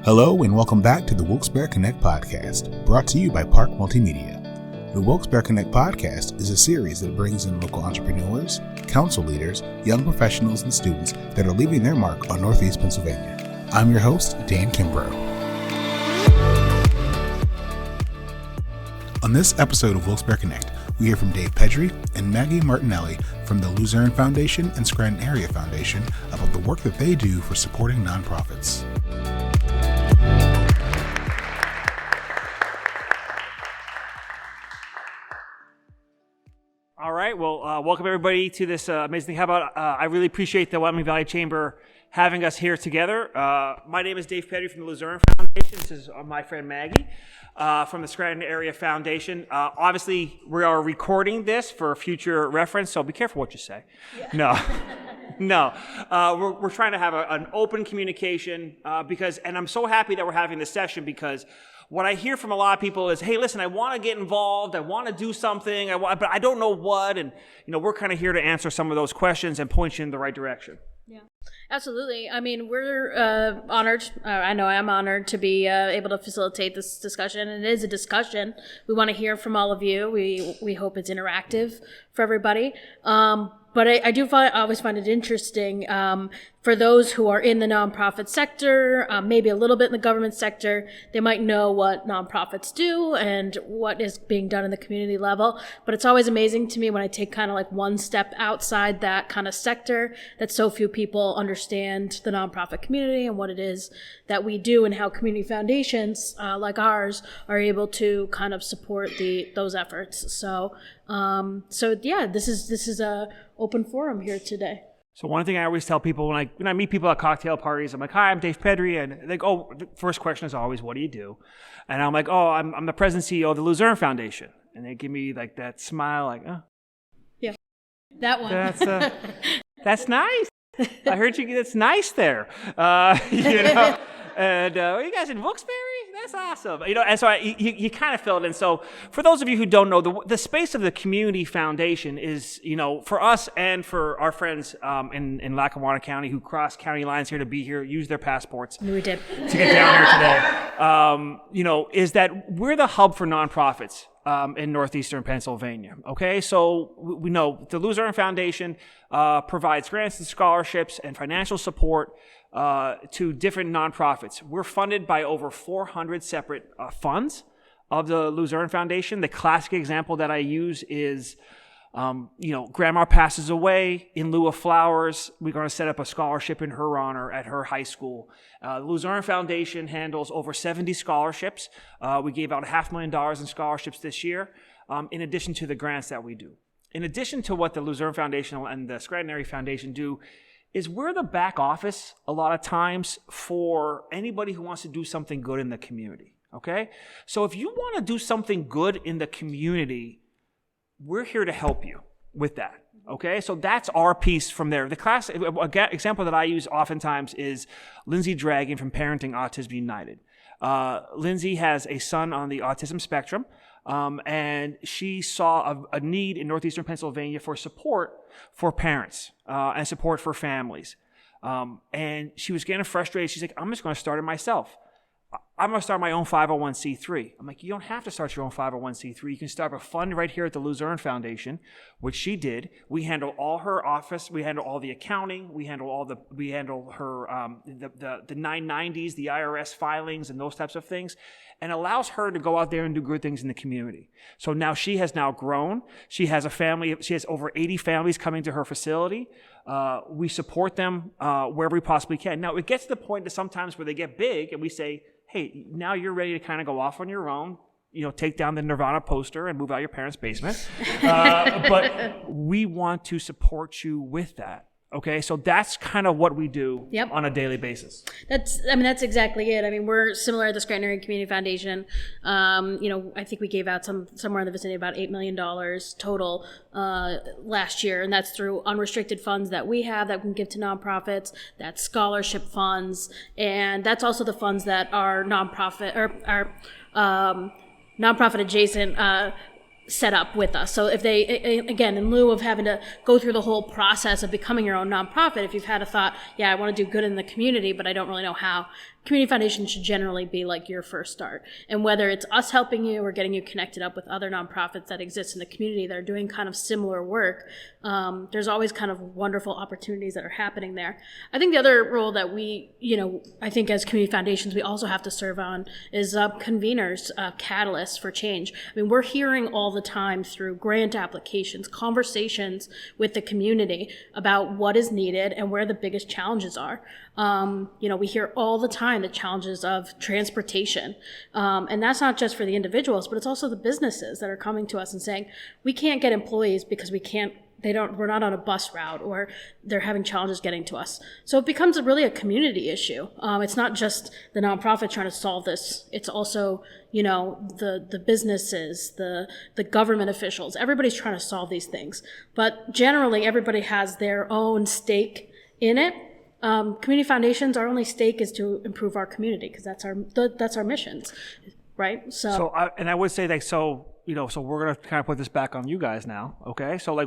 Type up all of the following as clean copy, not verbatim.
Hello and welcome back to the Wilkes-Barre Connect Podcast, brought to you by Park Multimedia. The Wilkes-Barre Connect Podcast is a series that brings in local entrepreneurs, council leaders, young professionals, and students that are leaving their mark on Northeast Pennsylvania. I'm your host, Dan Kimbrough. On this episode of Wilkes-Barre Connect, we hear from Dave Pedri and Maggie Martinelli from the Luzerne Foundation and Scranton Area Foundation about the work that they do for supporting nonprofits. All right. Well, welcome everybody to this amazing thing. How about I really appreciate the Wyoming Valley Chamber having us here together. My name is Dave Pedri from the Luzerne Foundation. This is my friend Maggie from the Scranton Area Foundation. Obviously, we are recording this for future reference, so be careful what you say. Yeah. No. We're trying to have an open communication and I'm so happy that we're having this session because what I hear from a lot of people is, hey, listen, I want to get involved. I want to do something, but I don't know what. And, we're kind of here to answer some of those questions and point you in the right direction. Yeah, absolutely. I mean, we're honored. I know I'm honored to be able to facilitate this discussion. And it is a discussion. We want to hear from all of you. We hope it's interactive for everybody. But I always find it interesting for those who are in the nonprofit sector, maybe a little bit in the government sector. They might know what nonprofits do and what is being done in the community level. But it's always amazing to me when I take kind of like one step outside that kind of sector that so few people understand the nonprofit community and what it is that we do and how community foundations like ours are able to kind of support those efforts. So yeah, this is a open forum here today. So one thing I always tell people when I meet people at cocktail parties, I'm like, hi, I'm Dave Pedri. And they go, the first question is always, what do you do? And I'm like, I'm the president and CEO of the Luzerne Foundation. And they give me like that smile, like, oh. Yeah, that one. That's nice. I heard you, that's nice there. And are you guys in Wilkes-Barre? That's awesome. And so you kind of fill it in. So for those of you who don't know, the space of the Community Foundation is, for us and for our friends in Lackawanna County who cross county lines here to be here, use their passports. We did. To get down here today, is that we're the hub for nonprofits in northeastern Pennsylvania. Okay, so we know the Luzerne Foundation provides grants and scholarships and financial support to different nonprofits. We're funded by over 400 separate funds of the Luzerne Foundation. The classic example that I use is, grandma passes away. In lieu of flowers, we're going to set up a scholarship in her honor at her high school. The Luzerne Foundation handles over 70 scholarships. We gave out $500,000 in scholarships this year, in addition to the grants that we do. In addition to what the Luzerne Foundation and the Scranton Area Foundation do, is we're the back office a lot of times for anybody who wants to do something good in the community, okay? So if you want to do something good in the community, we're here to help you with that, okay? So that's our piece from there. The class example that I use oftentimes is Lindsay Dragon from Parenting Autism United. Lindsay has a son on the autism spectrum, and she saw a need in northeastern Pennsylvania for support for parents and support for families. And she was getting frustrated. She's like, I'm just going to start it myself. I'm going to start my own 501c3. I'm like, you don't have to start your own 501c3. You can start a fund right here at the Luzerne Foundation, which she did. We handle all her office. We handle all the accounting. We handle her the 990s, the IRS filings, and those types of things, and allows her to go out there and do good things in the community. So now she has now grown. She has a family. She has over 80 families coming to her facility. We support them wherever we possibly can. Now, it gets to the point that sometimes where they get big and we say, hey, now you're ready to kind of go off on your own, take down the Nirvana poster and move out your parents' basement. But we want to support you with that. Okay, so that's kind of what we do on a daily basis. That's exactly it. I mean, we're similar at the Scranton Area Community Foundation. I think we gave out somewhere in the vicinity of about $8 million total last year, and that's through unrestricted funds that we have that we can give to nonprofits. That's scholarship funds, and that's also the funds that are nonprofit or are nonprofit adjacent. set up with us. So if they, again, in lieu of having to go through the whole process of becoming your own nonprofit, if you've had a thought, I want to do good in the community, but I don't really know how, community foundation should generally be like your first start. And whether it's us helping you or getting you connected up with other nonprofits that exist in the community that are doing kind of similar work, there's always kind of wonderful opportunities that are happening there. I think the other role that we, I think as community foundations, we also have to serve on is conveners, catalysts for change. I mean, we're hearing all the time through grant applications, conversations with the community about what is needed and where the biggest challenges are. We hear all the time the challenges of transportation. And that's not just for the individuals, but it's also the businesses that are coming to us and saying, we can't get employees because we're not on a bus route, or they're having challenges getting to us. So it becomes really a community issue. It's not just the nonprofit trying to solve this. It's also, the businesses, the government officials. Everybody's trying to solve these things. But generally, everybody has their own stake in it. Community foundations, our only stake is to improve our community, because that's our missions, right? So I would say that, so we're going to kind of put this back on you guys now, okay? So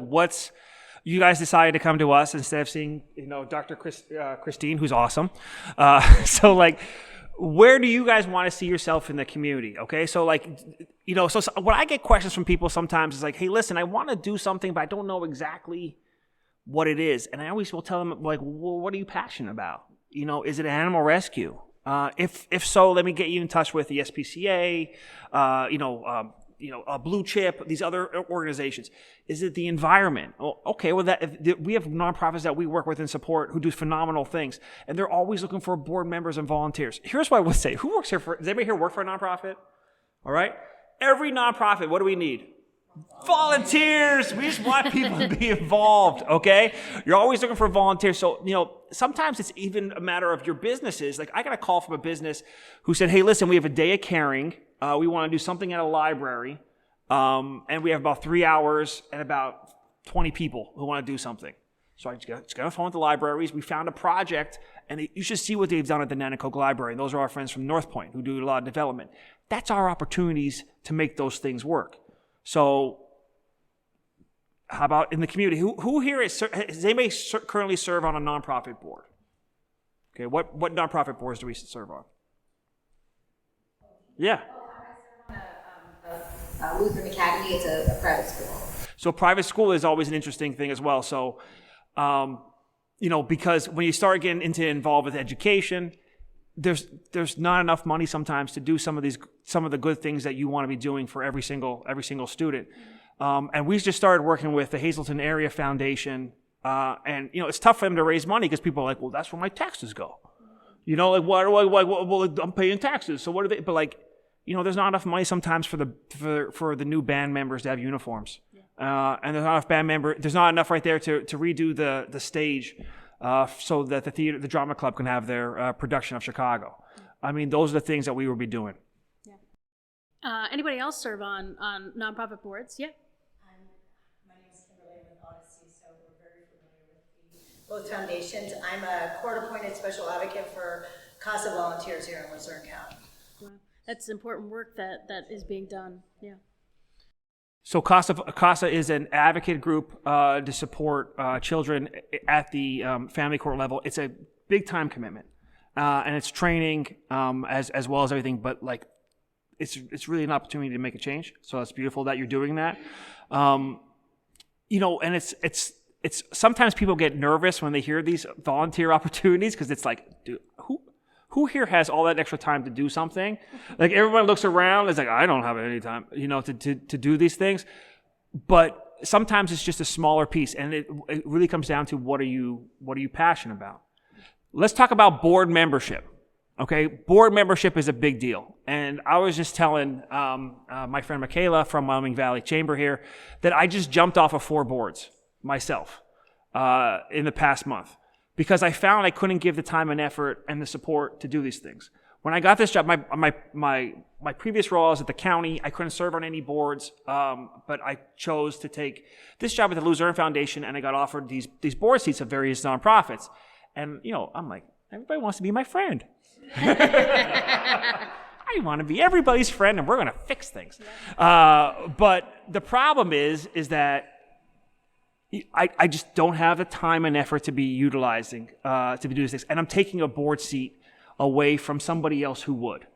you guys decided to come to us instead of seeing, Dr. Christine, who's awesome. Where do you guys want to see yourself in the community? Okay. So when I get questions from people sometimes, it's like, hey, listen, I want to do something, but I don't know exactly what it is. And I always will tell them, well, what are you passionate about? Is it animal rescue? If so, let me get you in touch with the SPCA, Blue Chip, these other organizations. Is it the environment? Oh, okay, well, we have nonprofits that we work with and support who do phenomenal things, and they're always looking for board members and volunteers. Here's what I would say: does anybody here work for a nonprofit? All right, every nonprofit, what do we need? Volunteers. We just want people to be involved, okay? You're always looking for volunteers. So, sometimes it's even a matter of your businesses. Like, I got a call from a business who said, hey, listen, we have a day of caring. We want to do something at a library. And we have about 3 hours and about 20 people who want to do something. So I just got on the phone with the libraries. We found a project, and you should see what they've done at the Nanticoke Library. And those are our friends from North Point who do a lot of development. That's our opportunities to make those things work. So, how about in the community? Who here they may currently serve on a nonprofit board? Okay, what nonprofit boards do we serve on? Yeah. Luzerne Academy is a private school. So, private school is always an interesting thing as well. So, because when you start getting involved with education, there's not enough money sometimes to do some of the good things that you want to be doing for every single student. And we just started working with the Luzerne Area Foundation, and it's tough for them to raise money because people are like, well, that's where my taxes go. Well, I'm paying taxes, so what are they? But there's not enough money sometimes for the new band members to have uniforms, and there's not enough right there to redo the stage. So that the drama club can have their production of Chicago. I mean, those are the things that we will be doing. Yeah. Anybody else serve on nonprofit boards? Yeah. My name is Kimberly. I'm with Odyssey, so we're very familiar with both foundations. I'm a court-appointed special advocate for CASA volunteers here in Luzerne County. Wow. That's important work that is being done. Yeah. So CASA is an advocate group to support children at the family court level. It's a big time commitment, and it's training as well as everything. But it's really an opportunity to make a change. So it's beautiful that you're doing that. And it's sometimes people get nervous when they hear these volunteer opportunities because it's like, dude, who here has all that extra time to do something? Like everyone looks around, it's like, I don't have any time, to do these things. But sometimes it's just a smaller piece, and it really comes down to what are you passionate about? Let's talk about board membership. Okay, board membership is a big deal. And I was just telling my friend Michaela from Wyoming Valley Chamber here that I just jumped off of 4 boards myself in the past month, because I found I couldn't give the time and effort and the support to do these things. When I got this job, my previous role, I was at the county. I couldn't serve on any boards, but I chose to take this job at the Luzerne Foundation, and I got offered these board seats of various nonprofits. And, I'm like, everybody wants to be my friend. I want to be everybody's friend and we're going to fix things. But the problem is that I just don't have the time and effort to be utilizing, to be doing these things. And I'm taking a board seat away from somebody else who would.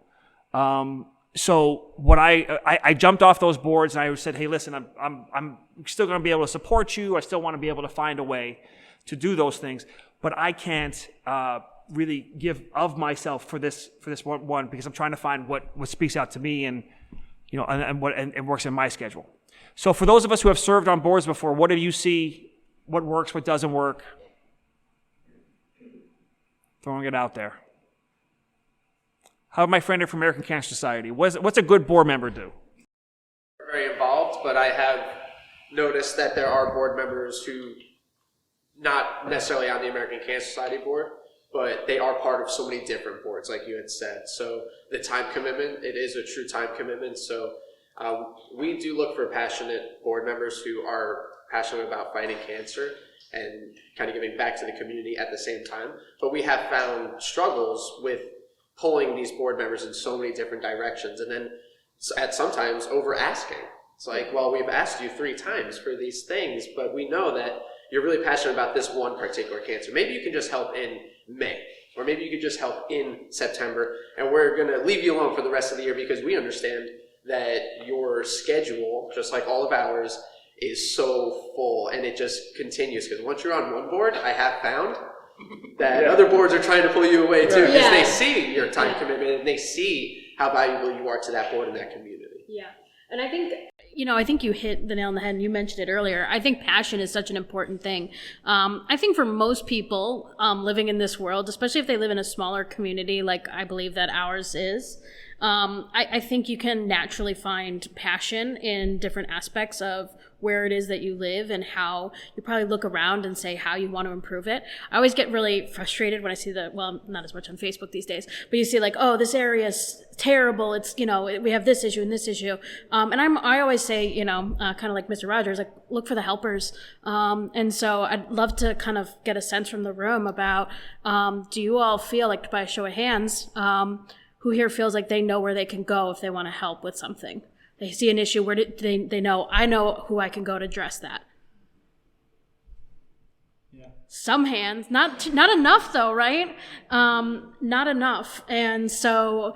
So what I jumped off those boards and I said, hey, listen, I'm still going to be able to support you. I still want to be able to find a way to do those things, but I can't really give of myself for this one because I'm trying to find what speaks out to me and and works in my schedule. So for those of us who have served on boards before, what do you see? What works? What doesn't work? Throwing it out there. How about my friend here from American Cancer Society? What's a good board member do? Very involved, but I have noticed that there are board members who, not necessarily on the American Cancer Society board, but they are part of so many different boards, like you had said. So the time commitment, it is a true time commitment. So we do look for passionate board members who are passionate about fighting cancer and kind of giving back to the community at the same time. But we have found struggles with pulling these board members in so many different directions, and then at sometimes over asking. It's like, well, we've asked you 3 times for these things, but we know that you're really passionate about this one particular cancer. Maybe you can just help in May, or maybe you could just help in September, and we're going to leave you alone for the rest of the year because we understand that your schedule, just like all of ours, is so full, and it just continues. Because once you're on one board, I have found that other boards are trying to pull you away too, because they see your time commitment and they see how valuable you are to that board and that community. Yeah, and I think you hit the nail on the head, and you mentioned it earlier. I think passion is such an important thing. I think for most people living in this world, especially if they live in a smaller community like I believe that ours is, I think you can naturally find passion in different aspects of where it is that you live and how you probably look around and say how you want to improve it. I always get really frustrated when I see not as much on Facebook these days, but you see like, oh, this area is terrible. It's, we have this issue and this issue. And I always say, kind of like Mr. Rogers, like look for the helpers. And so I'd love to kind of get a sense from the room about, do you all feel like, by a show of hands, who here feels like they know where they can go if they want to help with something? They see an issue where they know, I know who I can go to address that. Yeah. Some hands, not enough though, right? Not enough. And so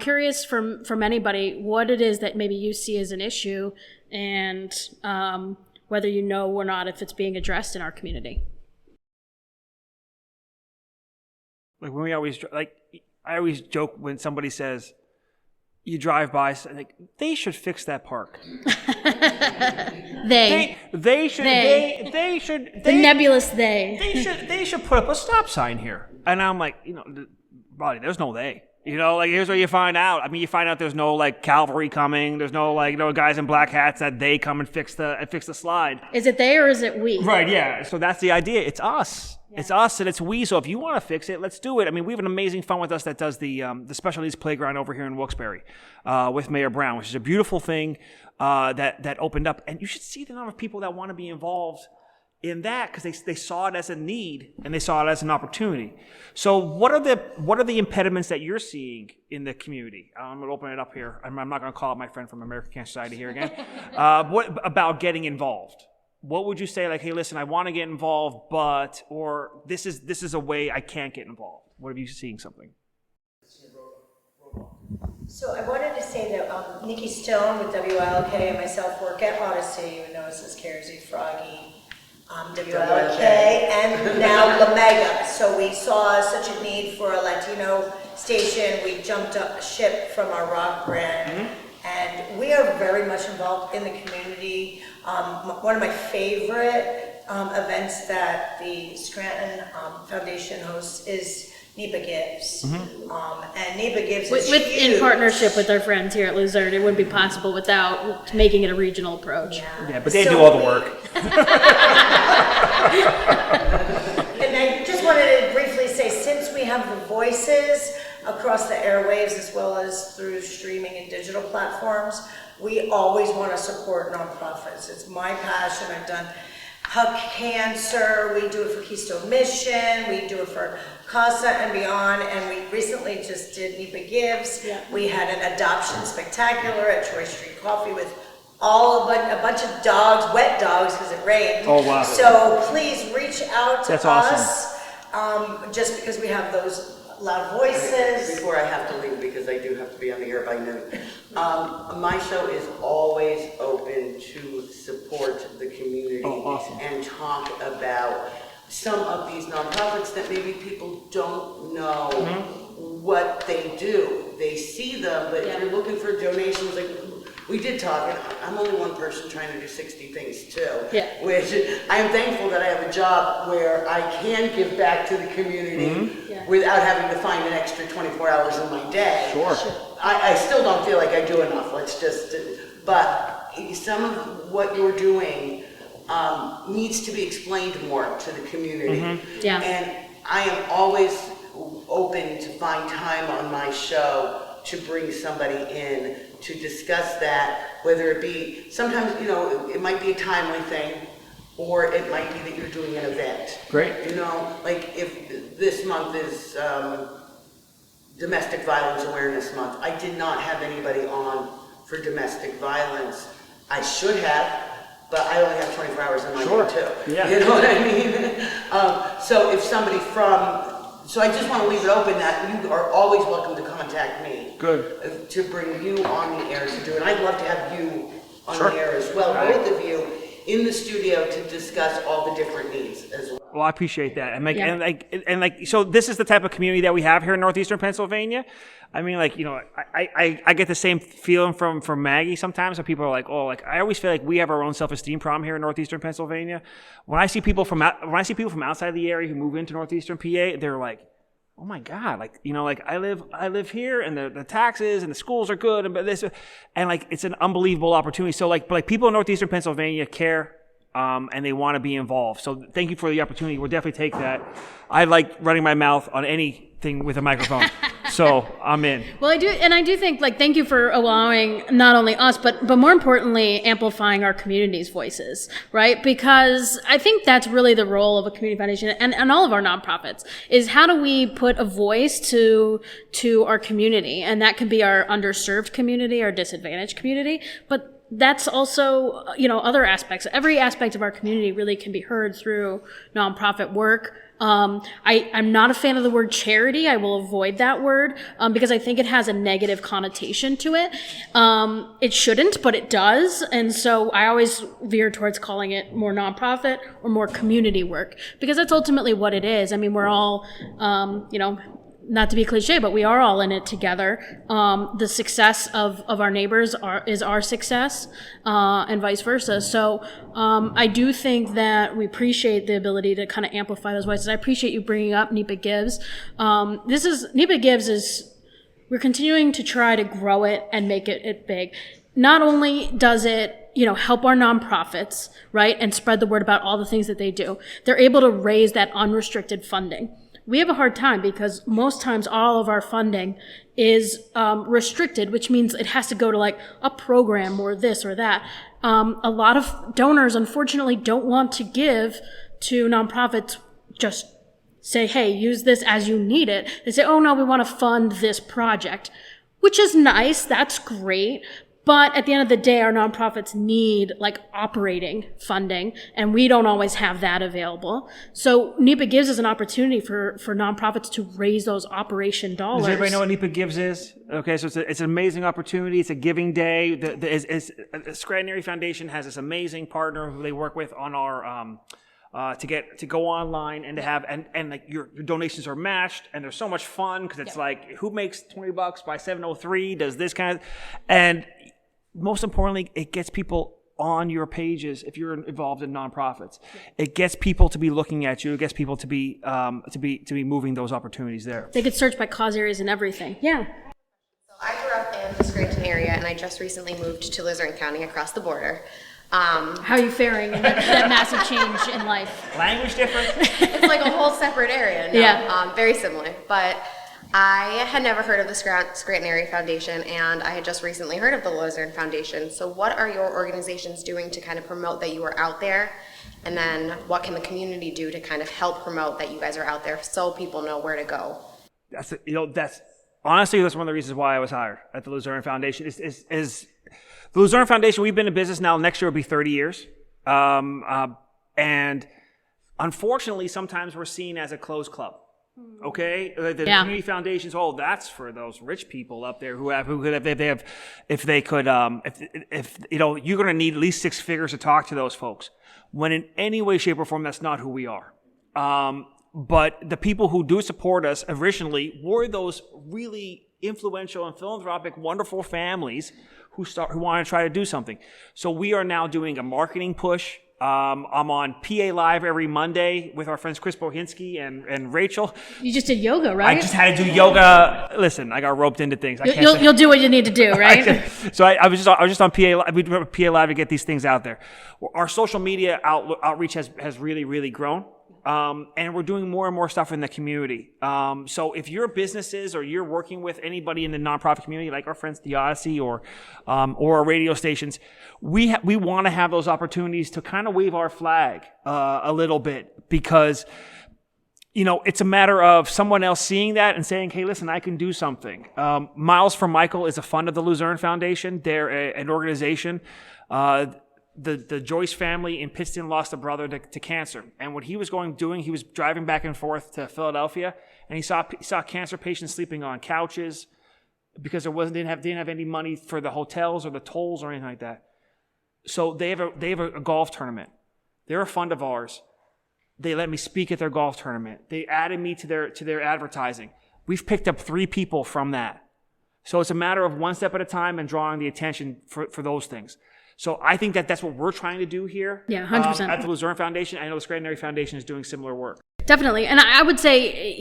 curious from anybody what it is that maybe you see as an issue and whether you know or not if it's being addressed in our community. Like when I always joke when somebody says, you drive by, like, they should fix that park. They should. The nebulous they. They should put up a stop sign here. And I'm like, buddy, there's no they. Here's where you find out. I mean, you find out there's no cavalry coming. There's no guys in black hats that they come and fix the slide. Is it they or is it we? Right. Yeah. So that's the idea. It's us. Yeah. It's us and it's we. So if you want to fix it, let's do it. I mean, we have an amazing fund with us that does the special needs playground over here in Wilkes-Barre with Mayor Brown, which is a beautiful thing that opened up. And you should see the number of people that want to be involved in that because they saw it as a need and they saw it as an opportunity. So what are the impediments that you're seeing in the community? I'm going to open it up here. I'm not going to call out my friend from American Cancer Society here again. What about getting involved? What would you say, like, hey, listen, I want to get involved, or this is a way I can't get involved? What have you seeing something? So I wanted to say that Nikki Stone with WILK and myself work at Odyssey, who knows as Kersey, Froggy, WILK, and now La Mega. So we saw such a need for a Latino station. We jumped up ship from our rock brand. And we are very much involved in the community. One of my favorite events that the Scranton Foundation hosts is NEPA Gives. And NEPA Gives is huge. In partnership with our friends here at Luzerne. It wouldn't be possible without making it a regional approach. Yeah, but they do all the work. And I just wanted to briefly say, since we have the voices across the airwaves as well as through streaming and digital platforms, we always want to support nonprofits. It's my passion. I've done Hug Cancer, we do it for Keystone Mission, we do it for CASA and beyond, and we recently just did NEPA Gives. Yeah. We had an adoption spectacular at Troy Street Coffee with a bunch of dogs, wet dogs because it rained. Oh, wow. So please reach out to That's us, just because we have those loud voices. Before I have to leave, because I do have to be on the air by noon, my show is always open to support the community and talk about some of these nonprofits that maybe people don't know what they do. They see them, but if you're looking for donations, like we did talk, and I'm only one person trying to do 60 things too, which I am thankful that I have a job where I can give back to the community without having to find an extra 24 hours in my day. Sure. I still don't feel like I do enough, but some of what you're doing needs to be explained more to the community. And I am always open to find time on my show to bring somebody in to discuss that, whether it be, sometimes, it might be a timely thing, or it might be that you're doing an event. Great. Like if this month is Domestic Violence Awareness Month, I did not have anybody on for domestic violence. I should have, but I only have 24 hours in my day too. Yeah. You know what I mean? So if somebody so I just want to leave it open that you are always welcome to contact me. Good. To bring you on the air to do it. And I'd love to have you on the air as well, both of you in the studio to discuss all the different needs as well. Well, I appreciate that. So this is the type of community that we have here in northeastern Pennsylvania. I mean, I get the same feeling from Maggie sometimes when people are like, I always feel like we have our own self-esteem problem here in northeastern Pennsylvania. When I see people from outside the area who move into northeastern PA, they're like, oh my God, I live here, and the taxes and the schools are good, and it's an unbelievable opportunity. So people in northeastern Pennsylvania care. And they want to be involved. So thank you for the opportunity. We'll definitely take that. I like running my mouth on anything with a microphone. So I'm in. Well, I do think, thank you for allowing not only us, but more importantly, amplifying our community's voices, right? Because I think that's really the role of a community foundation and all of our nonprofits, is how do we put a voice to our community? And that can be our underserved community, our disadvantaged community, but that's also, other aspects. Every aspect of our community really can be heard through nonprofit work. I'm not a fan of the word charity. I will avoid that word because I think it has a negative connotation to it. It shouldn't, but it does. And so I always veer towards calling it more nonprofit or more community work, because that's ultimately what it is. I mean, we're all, not to be cliche, but we are all in it together. The success of our neighbors is our success, and vice versa. So I do think that we appreciate the ability to kind of amplify those voices. I appreciate you bringing up NEPA Gives. NEPA Gives is, we're continuing to try to grow it and make it big. Not only does it help our nonprofits, right, and spread the word about all the things that they do, they're able to raise that unrestricted funding. We have a hard time because most times all of our funding is restricted, which means it has to go to a program or this or that. A lot of donors, unfortunately, don't want to give to nonprofits, just say, hey, use this as you need it. They say, oh no, we want to fund this project, which is nice. That's great. But at the end of the day, our nonprofits need operating funding, and we don't always have that available. So NEPA Gives us an opportunity for nonprofits to raise those operation dollars. Does everybody know what NEPA Gives is? Okay, so it's an amazing opportunity. It's a giving day. The Scranton Area Foundation has this amazing partner who they work with on our to go online and to have and your donations are matched, and they're so much fun because it's who makes $20 by 7:03 does this kind of, and most importantly, it gets people on your pages if you're involved in nonprofits. It gets people to be looking at you. It gets people to be moving those opportunities there. They could search by cause areas and everything. Yeah. So I grew up in the Scranton area, and I just recently moved to Luzerne County across the border. How are you faring in that massive change in life? Language different? It's like a whole separate area. No, yeah. Very similar, but I had never heard of the Scranton Area Foundation, and I had just recently heard of the Luzerne Foundation. So what are your organizations doing to kind of promote that you are out there And then what can the community do to kind of help promote that you guys are out there so people know where to go? That's honestly, that's one of the reasons why I was hired at the Luzerne Foundation. Is the Luzerne Foundation, we've been in business now, next year will be 30 years. And unfortunately, sometimes we're seen as a closed club. Okay, the community foundations. Oh, that's for those rich people up there if you're going to need at least 6 figures to talk to those folks. When in any way, shape, or form, that's not who we are. But the people who do support us originally were those really influential and philanthropic, wonderful families who want to try to do something. So we are now doing a marketing push. I'm on PA Live every Monday with our friends Chris Bohinski and Rachel. You just did yoga, right? I just had to do yoga. Listen, I got roped into things. You'll do what you need to do, right? So I was just on PA Live. We do PA Live to get these things out there. Our social media outreach has really, really grown. And we're doing more and more stuff in the community. So if your businesses or you're working with anybody in the nonprofit community, like our friends The Odyssey or our radio stations, we want to have those opportunities to kind of wave our flag a little bit, because it's a matter of someone else seeing that and saying, hey, listen, I can do something. Miles for Michael is a fund of the Luzerne Foundation. They're an organization. The Joyce family in Pittston lost a brother to cancer. And what he was doing, he was driving back and forth to Philadelphia, and he saw cancer patients sleeping on couches because didn't have any money for the hotels or the tolls or anything like that. So they have a golf tournament. They're a fund of ours. They let me speak at their golf tournament. They added me to their advertising. We've picked up 3 people from that. So it's a matter of one step at a time and drawing the attention for those things. So I think that's what we're trying to do here. Yeah, 100%. At the Luzerne Foundation. I know the Scranton Area Foundation is doing similar work. Definitely. And I would say,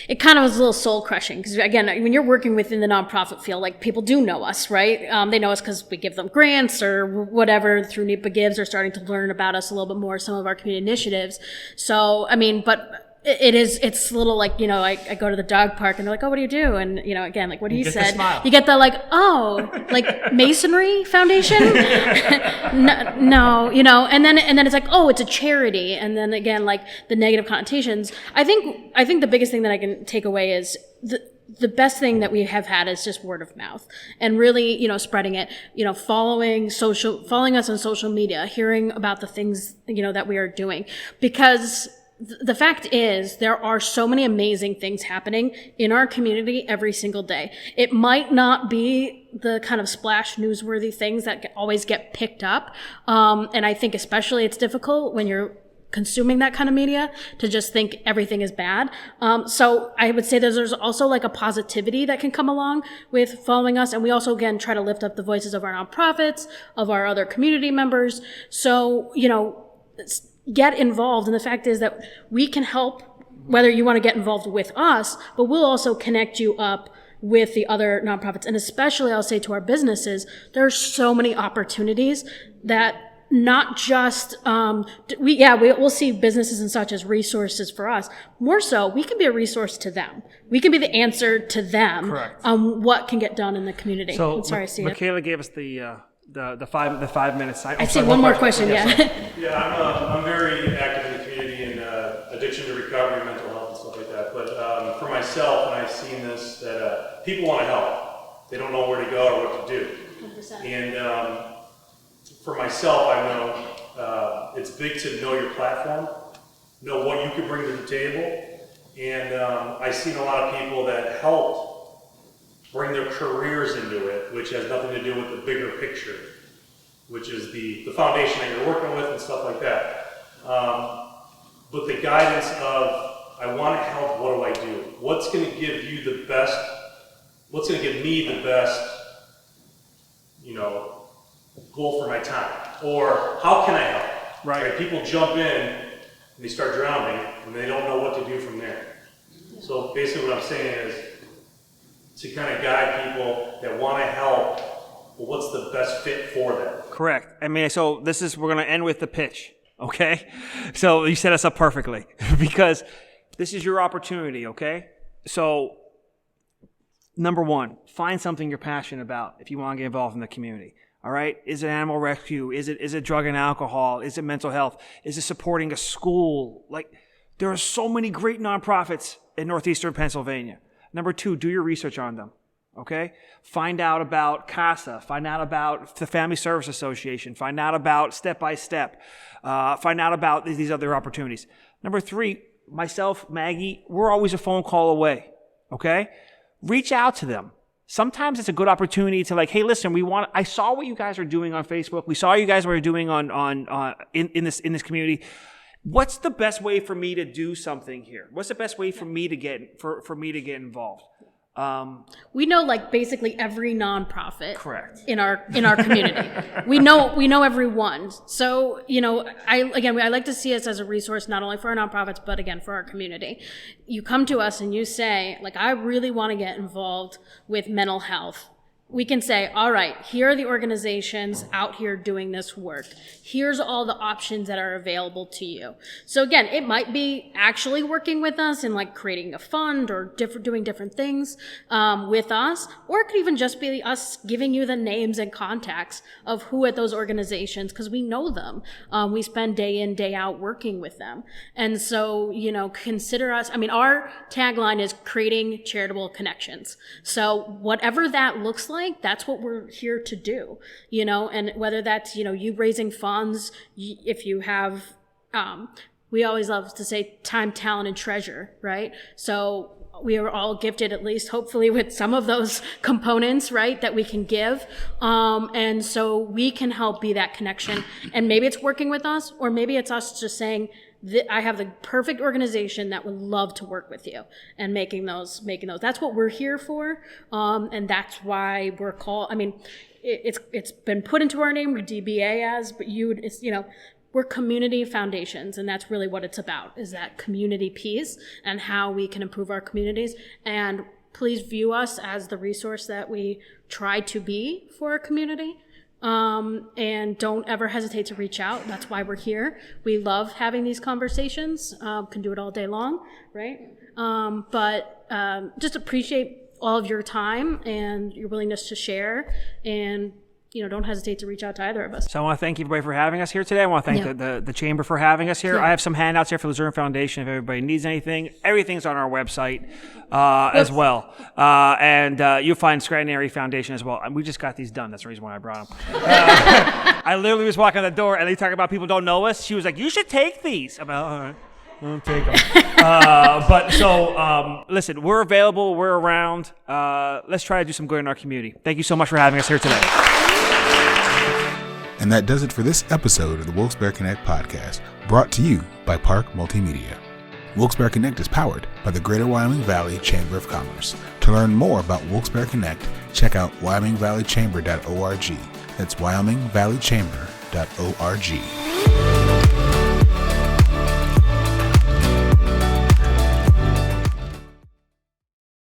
it kind of was a little soul crushing, because again, when you're working within the nonprofit field, like, people do know us, right? They know us because we give them grants or whatever through NEPA Gives. They're starting to learn about us a little bit more, some of our community initiatives. So, but it's a little like, I go to the dog park and they're like, oh, what do you do? And, again, like what he said, you get the like, oh, like Masonry Foundation? No, and then it's like, oh, it's a charity. And then again, like the negative connotations. I think the biggest thing that I can take away is the best thing that we have had is just word of mouth, and really, spreading it, following us on social media, hearing about the things, that we are doing, because the fact is, there are so many amazing things happening in our community every single day. It might not be the kind of splash newsworthy things that always get picked up. And I think especially it's difficult when you're consuming that kind of media to just think everything is bad. So I would say there's also like a positivity that can come along with following us. And we also, again, try to lift up the voices of our nonprofits, of our other community members. So, get involved. And the fact is that we can help, whether you want to get involved with us, but we'll also connect you up with the other nonprofits. And especially, I'll say to our businesses, there are so many opportunities that not just, we'll see businesses and such as resources for us. More so, we can be a resource to them. We can be the answer to them on what can get done in the community. So, Steve. Michaela gave us the 5 minutes. I see one more question. Yeah. Yeah, I'm very active in the community in addiction to recovery, mental health, and stuff like that. But for myself, and I've seen this, that people want to help. They don't know where to go or what to do. 100%. And for myself, I know it's big to know your platform, know what you can bring to the table. And I've seen a lot of people that helped bring their careers into it, which has nothing to do with the bigger picture, which is the foundation that you're working with and stuff like that. But the guidance of, I want to help, what do I do? What's going to give you the best, what's going to give me the best, goal for my time? Or how can I help? Right? People jump in and they start drowning and they don't know what to do from there. So basically what I'm saying is, to kind of guide people that want to help, well, what's the best fit for them? Correct. So we're going to end with the pitch, okay? So you set us up perfectly because this is your opportunity, okay? So number one, find something you're passionate about if you want to get involved in the community. All right. Is it animal rescue? Is it drug and alcohol? Is it mental health? Is it supporting a school? Like, there are so many great nonprofits in Northeastern Pennsylvania. Number 2, do your research on them. Okay? Find out about CASA. Find out about the Family Service Association. Find out about Step by Step. Find out about these other opportunities. Number 3, myself, Maggie, we're always a phone call away. Okay? Reach out to them. Sometimes it's a good opportunity to, like, hey, listen, I saw what you guys are doing on Facebook. We saw you guys were doing in this community. What's the best way for me to do something here? What's the best way for me to get involved? We know, like, basically every nonprofit. Correct. in our community. we know everyone. So, I like to see us as a resource, not only for our nonprofits, but again, for our community. You come to us and you say, like, I really want to get involved with mental health. We can say, all right, here are the organizations out here doing this work. Here's all the options that are available to you. So again, it might be actually working with us and, like, creating a fund or doing different things with us, or it could even just be us giving you the names and contacts of who at those organizations, because we know them. We spend day in, day out working with them. And so, consider us. I mean, our tagline is creating charitable connections. So whatever that looks like, that's what we're here to do, and whether that's, you raising funds, if you have, we always love to say time, talent, and treasure, right? So we are all gifted, at least hopefully, with some of those components, right, that we can give. And so we can help be that connection. And maybe it's working with us, or maybe it's us just saying, I have the perfect organization that would love to work with you, and making those. That's what we're here for, and that's why we're called. I mean, it's been put into our name, we're DBA as, but we're community foundations, and that's really what it's about, is that community piece and how we can improve our communities. And please view us as the resource that we try to be for our community. And don't ever hesitate to reach out. That's why we're here. We love having these conversations. Can do it all day long, right? But just appreciate all of your time and your willingness to share, and don't hesitate to reach out to either of us. So I want to thank everybody for having us here today. I want to thank the Chamber for having us here. I have some handouts here for the Luzerne Foundation if everybody needs anything. Everything's on our website as well. And you'll find Scranton Area Foundation as well. And we just got these done. That's the reason why I brought them. I literally was walking out the door, and they talk about people don't know us. She was like, you should take these. I'm like, all right. I'll take them. Listen, we're available. We're around. Let's try to do some good in our community. Thank you so much for having us here today. And that does it for this episode of the Wilkes-Barre Connect Podcast, brought to you by Park Multimedia. Wilkes-Barre Connect is powered by the Greater Wyoming Valley Chamber of Commerce. To learn more about Wilkes-Barre Connect, check out wyomingvalleychamber.org. That's wyomingvalleychamber.org.